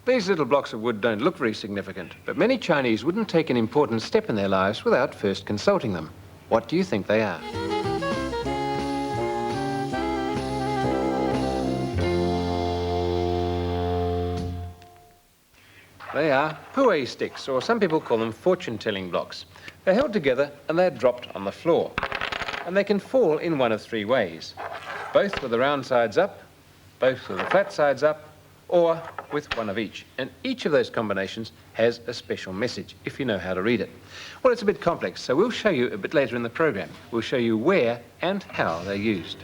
These little blocks of wood don't look very significant, but many Chinese wouldn't take an important step in their lives without first consulting them. What do you think they are? They are pu'er sticks, or some people call them fortune-telling blocks. They're held together and they're dropped on the floor. And they can fall in one of three ways. Both with the round sides up, both with the flat sides up, or with one of each. And each of those combinations has a special message, if you know how to read it. Well, it's a bit complex, so we'll show you a bit later in the program. We'll show you where and how they're used.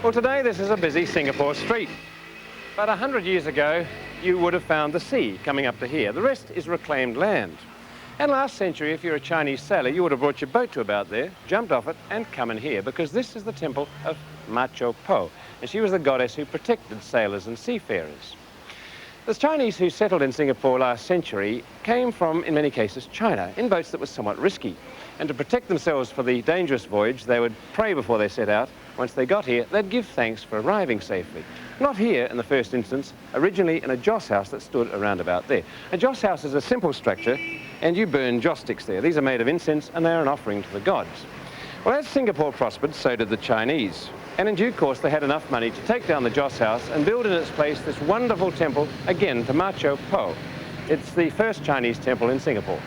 Well, today this is a busy Singapore street. But 100 years ago, you would have found the sea coming up to here. The rest is reclaimed land. And last century, if you're a Chinese sailor, you would have brought your boat to about there, jumped off it, and come in here, because this is the temple of Ma Po, and she was the goddess who protected sailors and seafarers. The Chinese who settled in Singapore last century came from, in many cases, China, in boats that were somewhat risky. And to protect themselves for the dangerous voyage, they would pray before they set out. Once they got here, they'd give thanks for arriving safely. Not here in the first instance, originally in a joss house that stood around about there. A joss house is a simple structure, and you burn joss sticks there. These are made of incense, and they're an offering to the gods. Well, as Singapore prospered, so did the Chinese. And in due course, they had enough money to take down the joss house and build in its place this wonderful temple, again, to Ma Po. It's the first Chinese temple in Singapore.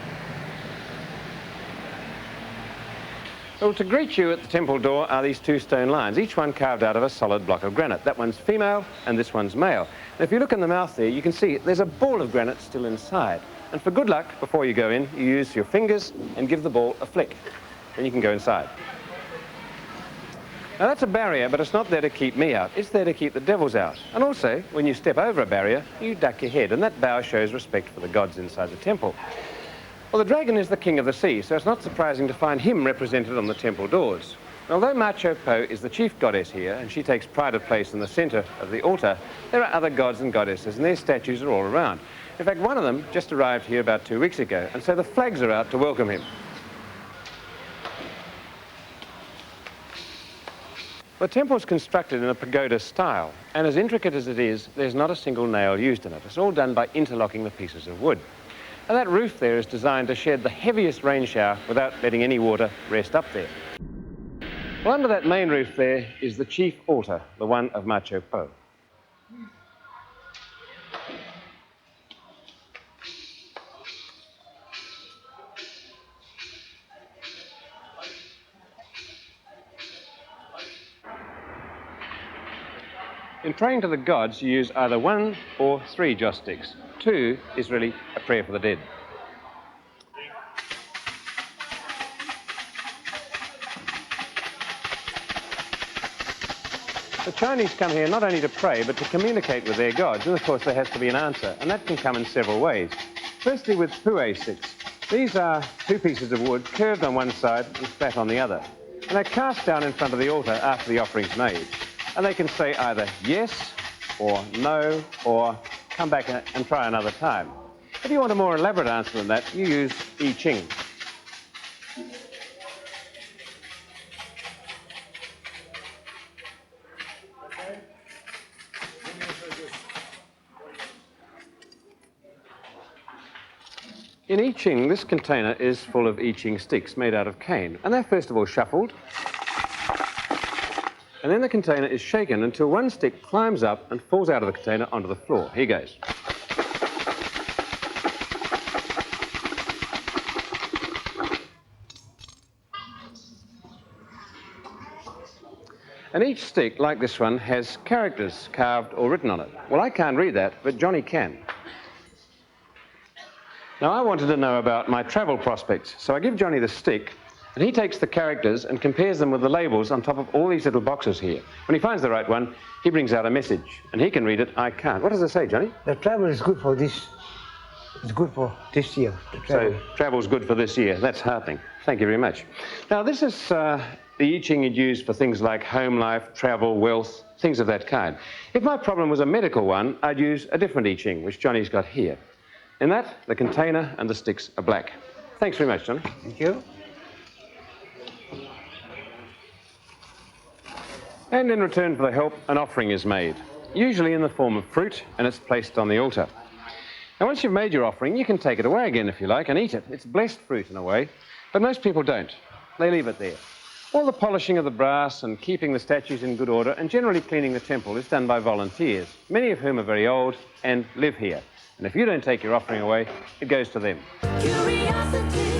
Well, to greet you at the temple door are these two stone lions, each one carved out of a solid block of granite. That one's female and this one's male. And if you look in the mouth there, you can see there's a ball of granite still inside. And for good luck, before you go in, you use your fingers and give the ball a flick. Then you can go inside. Now that's a barrier, but it's not there to keep me out. It's there to keep the devils out. And also, when you step over a barrier, you duck your head, and that bow shows respect for the gods inside the temple. Well, the dragon is the king of the sea, so it's not surprising to find him represented on the temple doors. Although Ma Po is the chief goddess here, and she takes pride of place in the centre of the altar, there are other gods and goddesses, and their statues are all around. In fact, one of them just arrived here about 2 weeks ago, and so the flags are out to welcome him. The temple's constructed in a pagoda style, and as intricate as it is, there's not a single nail used in it. It's all done by interlocking the pieces of wood. And that roof there is designed to shed the heaviest rain shower without letting any water rest up there. Well, under that main roof there is the chief altar, the one of Ma Po. In praying to the gods, you use either 1 or 3 joss sticks. 2 is really a prayer for the dead. The Chinese come here not only to pray, but to communicate with their gods, and of course there has to be an answer, and that can come in several ways. Firstly, with pu'er sticks. These are 2 pieces of wood, curved on one side and flat on the other, and they're cast down in front of the altar after the offering's made. And they can say either yes, or no, or come back and try another time. If you want a more elaborate answer than that, you use I Ching. In I Ching, this container is full of I Ching sticks made out of cane, and they're first of all shuffled, and then the container is shaken until one stick climbs up and falls out of the container onto the floor. Here goes. And each stick, like this one, has characters carved or written on it. Well, I can't read that, but Johnny can. Now, I wanted to know about my travel prospects, so I give Johnny the stick, And he takes the characters and compares them with the labels on top of all these little boxes here. When he finds the right one, he brings out a message, and he can read it, I can't. What does it say, Johnny? The travel is good for this. It's good for this year. So travel's good for this year. That's heartening. Thank you very much. Now, this is the I Ching you'd use for things like home life, travel, wealth, things of that kind. If my problem was a medical one, I'd use a different I Ching, which Johnny's got here. In that, the container and the sticks are black. Thanks very much, Johnny. Thank you. And in return for the help, an offering is made, usually in the form of fruit, and it's placed on the altar. Now, once you've made your offering, you can take it away again if you like and eat it. It's blessed fruit in a way, but most people don't. They leave it there. All the polishing of the brass and keeping the statues in good order and generally cleaning the temple is done by volunteers, many of whom are very old and live here. And if you don't take your offering away, it goes to them. Curiosity.